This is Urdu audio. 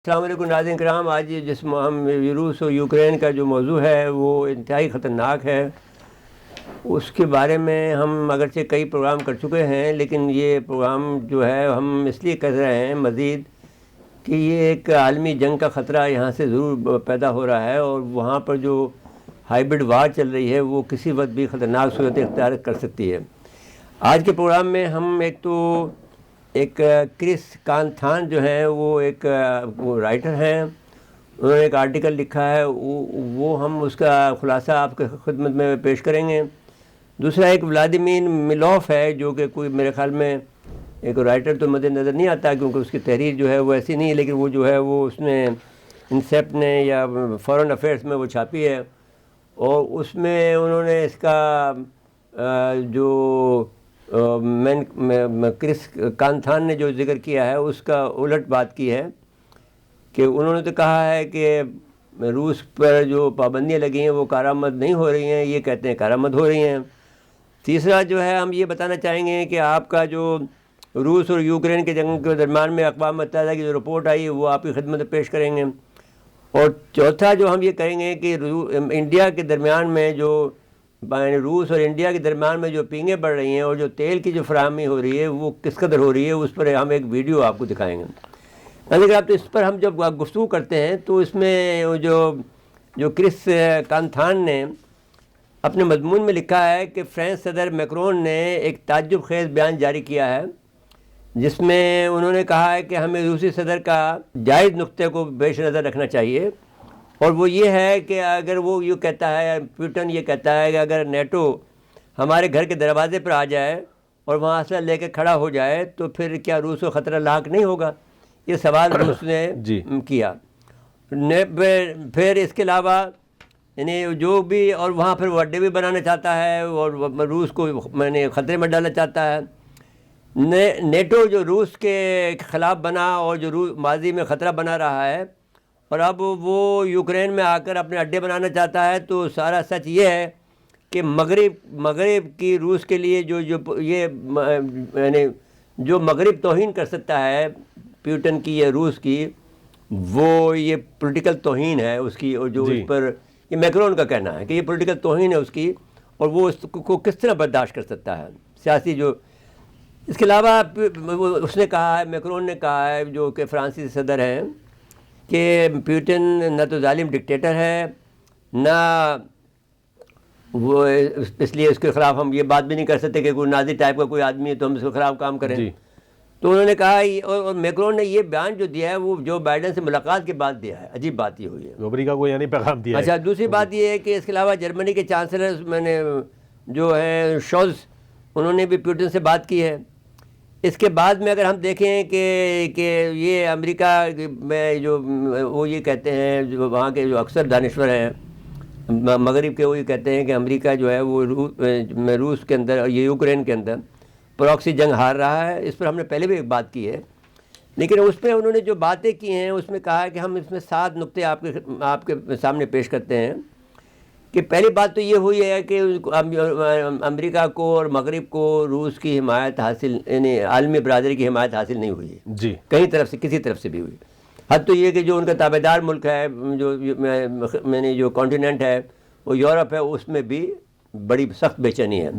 السلام علیکم ناظرین کرام، آج جس ہم روس اور یوکرین کا جو موضوع ہے وہ انتہائی خطرناک ہے۔ اس کے بارے میں ہم اگرچہ کئی پروگرام کر چکے ہیں، لیکن یہ پروگرام جو ہے ہم اس لیے کر رہے ہیں مزید کہ یہ ایک عالمی جنگ کا خطرہ یہاں سے ضرور پیدا ہو رہا ہے، اور وہاں پر جو ہائبرڈ وار چل رہی ہے وہ کسی وقت بھی خطرناک صورت اختیار کر سکتی ہے۔ آج کے پروگرام میں ہم ایک کرس کانتھان جو ہیں وہ رائٹر ہیں، انہوں نے ایک آرٹیکل لکھا ہے، وہ ہم اس کا خلاصہ آپ کے خدمت میں پیش کریں گے۔ دوسرا ایک ولادیمیر میلوف ہے، جو کہ کوئی میرے خیال میں ایک رائٹر تو مد نظر نہیں آتا، کیونکہ اس کی تحریر جو ہے وہ ایسی نہیں ہے، لیکن وہ جو ہے وہ اس نے انسیپٹ نے یا فورن افیئرس میں وہ چھاپی ہے، اور اس میں انہوں نے اس کا جو کرس کانتھان نے جو ذکر کیا ہے اس کا الٹ بات کی ہے، کہ انہوں نے تو کہا ہے کہ روس پر جو پابندیاں لگی ہیں وہ کارآمد نہیں ہو رہی ہیں، یہ کہتے ہیں کارآمد ہو رہی ہیں۔ تیسرا جو ہے ہم یہ بتانا چاہیں گے کہ آپ کا جو روس اور یوکرین کے جنگ کے درمیان میں اقوام متحدہ کی جو رپورٹ آئی وہ آپ کی خدمت میں پیش کریں گے۔ اور چوتھا جو ہم یہ کریں گے کہ انڈیا کے درمیان میں جو روس اور انڈیا کے درمیان میں جو پینگیں بڑھ رہی ہیں اور جو تیل کی جو فراہمی ہو رہی ہے وہ کس قدر ہو رہی ہے، اس پر ہم ایک ویڈیو آپ کو دکھائیں گے۔ لیکن آپ تو اس پر ہم جب گفتگو کرتے ہیں تو اس میں جو کرس کانتھان نے اپنے مضمون میں لکھا ہے کہ فرانس صدر میکرون نے ایک تعجب خیز بیان جاری کیا ہے، جس میں انہوں نے کہا ہے کہ ہمیں روسی صدر کا جائز نقطے کو پیش نظر رکھنا چاہیے، اور وہ یہ ہے کہ اگر وہ یہ کہتا ہے، پیوٹن یہ کہتا ہے کہ اگر نیٹو ہمارے گھر کے دروازے پر آ جائے اور وہاں اسلحہ لے کے کھڑا ہو جائے تو پھر کیا روس کو خطرہ لاحق نہیں ہوگا؟ یہ سوال روس نے کیا۔ پھر اس کے علاوہ یعنی جو بھی، اور وہاں پھر وہ اڈے بھی بنانا چاہتا ہے اور روس کو خطرے میں ڈالنا چاہتا ہے۔ نیٹو جو روس کے خلاف بنا اور جو ماضی میں خطرہ بنا رہا ہے، اور اب وہ یوکرین میں آ کر اپنے اڈے بنانا چاہتا ہے، تو سارا سچ یہ ہے کہ مغرب کی روس کے لیے جو مغرب توہین کر سکتا ہے پیوٹن کی یا روس کی، وہ یہ پولیٹیکل توہین ہے اس کی، اور جو اس پر یہ میکرون کا کہنا ہے کہ یہ پولیٹیکل توہین ہے اس کی، اور وہ اس کو کس طرح برداشت کر سکتا ہے سیاسی جو۔ اس کے علاوہ اس نے کہا ہے، میکرون نے کہا ہے، جو کہ فرانسیسی صدر ہیں، کہ پیوٹن نہ تو ظالم ڈکٹیٹر ہے، نہ وہ اس لیے اس کے خلاف ہم یہ بات بھی نہیں کر سکتے کہ کوئی نازی ٹائپ کا کوئی آدمی ہے تو ہم اس کے خلاف کام کریں۔ تو انہوں نے کہا، اور میکرون نے یہ بیان جو دیا ہے وہ جو بائیڈن سے ملاقات کے بعد دیا ہے۔ عجیب بات یہ ہوئی ہے، امریکہ کو یعنی پیغام دیا ہے۔ اچھا، دوسری بات یہ ہے کہ اس کے علاوہ جرمنی کے چانسلر جو ہیں شولز، انہوں نے بھی پیوٹن سے بات کی ہے۔ اس کے بعد میں اگر ہم دیکھیں کہ یہ امریکہ میں جو وہ یہ کہتے ہیں، جو وہاں کے جو اکثر دانشور ہیں مغرب کے، وہ یہ کہتے ہیں کہ امریکہ جو ہے وہ روس کے اندر اور یہ یوکرین کے اندر پراکسی جنگ ہار رہا ہے۔ اس پر ہم نے پہلے بھی ایک بات کی ہے، لیکن اس پہ انہوں نے جو باتیں کی ہیں اس میں کہا ہے کہ ہم اس میں 7 نقطے آپ کے سامنے پیش کرتے ہیں۔ کہ پہلی بات تو یہ ہوئی ہے کہ امریکہ کو اور مغرب کو روس کی حمایت حاصل، یعنی عالمی برادری کی حمایت حاصل نہیں ہوئی ہے کہیں طرف سے، کسی طرف سے بھی ہوئی۔ حد تو یہ کہ جو ان کا تابع دار ملک ہے، جو کانٹیننٹ ہے وہ یورپ ہے، اس میں بھی بڑی سخت بے چینی ہے۔